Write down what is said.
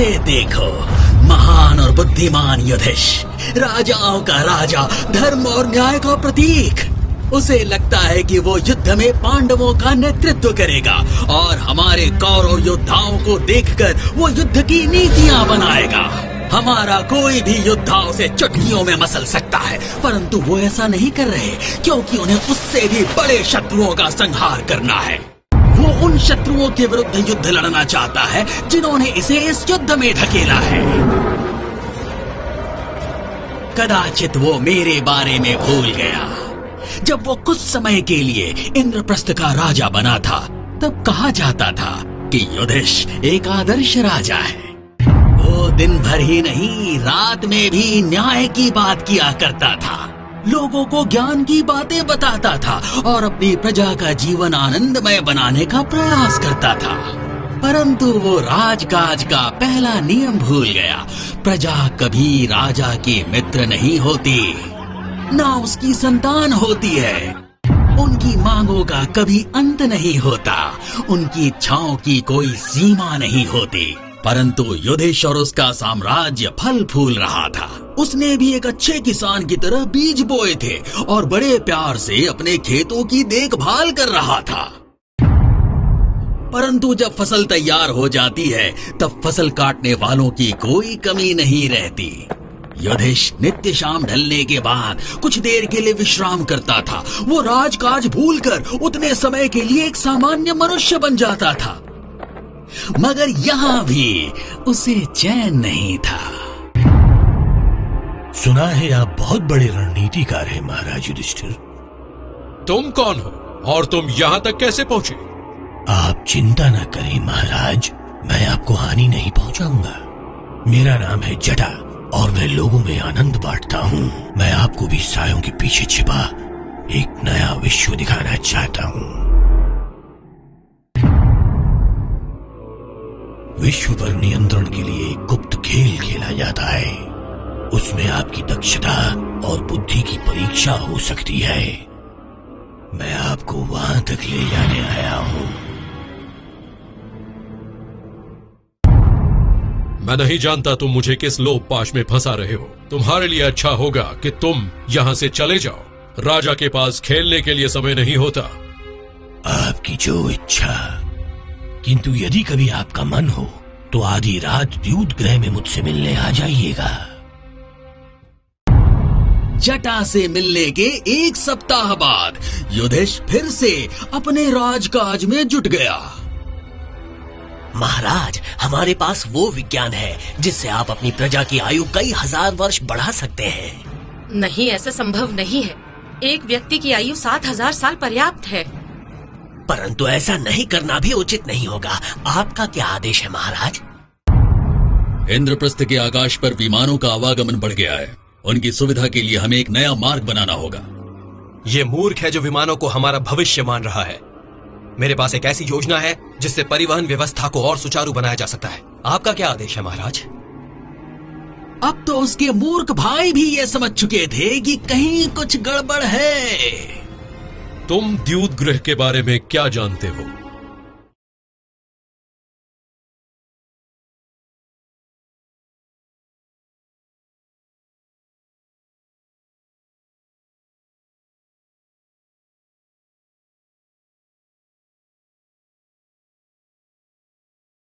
इसे देखो, महान और बुद्धिमान युधिष्ठिर, राजाओं का राजा, धर्म और न्याय का प्रतीक। उसे लगता है कि वो युद्ध में पांडवों का नेतृत्व करेगा और हमारे कौरव योद्धाओं को देखकर वो युद्ध की नीतियां बनाएगा। हमारा कोई भी योद्धा उसे चुटकियों में मसल सकता है, परंतु वो ऐसा नहीं कर रहे क्योंकि उन्हें उससे भी बड़े शत्रुओं का संहार करना है। वो उन शत्रुओं के विरुद्ध युद्ध लड़ना चाहता है जिन्होंने इसे इस युद्ध में ढकेला है। कदाचित वो मेरे बारे में भूल गया। जब वो कुछ समय के लिए इंद्रप्रस्थ का राजा बना था, तब कहा जाता था कि युधिष्ठिर एक आदर्श राजा है। वो दिन भर ही नहीं, रात में भी न्याय की बात किया करता था, लोगों को ज्ञान की बातें बताता था और अपनी प्रजा का जीवन आनंदमय बनाने का प्रयास करता था। परंतु वो राजकाज का पहला नियम भूल गया। प्रजा कभी राजा की मित्र नहीं होती, ना उसकी संतान होती है। उनकी मांगों का कभी अंत नहीं होता, उनकी इच्छाओं की कोई सीमा नहीं होती। परंतु युधिष्ठिर और उसका साम्राज्य फल फूल रहा था। उसने भी एक अच्छे किसान की तरह बीज बोए थे और बड़े प्यार से अपने खेतों की देखभाल कर रहा था। परंतु जब फसल तैयार हो जाती है, तब फसल काटने वालों की कोई कमी नहीं रहती। युधिष्ठिर नित्य शाम ढलने के बाद कुछ देर के लिए विश्राम करता था। वो राजकाज भूलकर उतने समय के लिए एक सामान्य मनुष्य बन जाता था। मगर यहाँ भी उसे चैन नहीं था। सुना है आप बहुत बड़े रणनीतिकार हैं महाराज युधिष्ठिर। तुम कौन हो और तुम यहाँ तक कैसे पहुँचे? आप चिंता न करें महाराज, मैं आपको हानि नहीं पहुंचाऊंगा। मेरा नाम है जटा और मैं लोगों में आनंद बांटता हूँ। मैं आपको भी सायों के पीछे छिपा एक नया विश्व दिखाना चाहता हूँ। विश्व पर नियंत्रण के लिए एक गुप्त खेल खेला जाता है। उसमें आपकी दक्षता और बुद्धि की परीक्षा हो सकती है। मैं आपको वहां तक ले जाने आया हूँ। मैं नहीं जानता तुम मुझे किस लोभ पाश में फंसा रहे हो। तुम्हारे लिए अच्छा होगा कि तुम यहाँ से चले जाओ। राजा के पास खेलने के लिए समय नहीं होता। आपकी जो इच्छा, किंतु यदि कभी आपका मन हो तो आधी रात द्यूत ग्रह में मुझसे मिलने आ जाइएगा। जटा से मिलने के एक सप्ताह बाद युधिष्ठिर फिर से अपने राजकाज में जुट गया। महाराज, हमारे पास वो विज्ञान है जिससे आप अपनी प्रजा की आयु कई हजार वर्ष बढ़ा सकते हैं। नहीं, ऐसा संभव नहीं है। एक व्यक्ति की आयु 7000 साल पर्याप्त है। परंतु ऐसा नहीं करना भी उचित नहीं होगा। आपका क्या आदेश है महाराज? इंद्रप्रस्थ के आकाश पर विमानों का आवागमन बढ़ गया है। उनकी सुविधा के लिए हमें एक नया मार्ग बनाना होगा। ये मूर्ख है जो विमानों को हमारा भविष्य मान रहा है। मेरे पास एक ऐसी योजना है जिससे परिवहन व्यवस्था को और सुचारू बनाया जा सकता है। आपका क्या आदेश है महाराज? अब तो उसके मूर्ख भाई भी ये समझ चुके थे कि कहीं कुछ गड़बड़ है। तुम द्यूत ग्रह के बारे में क्या जानते हो?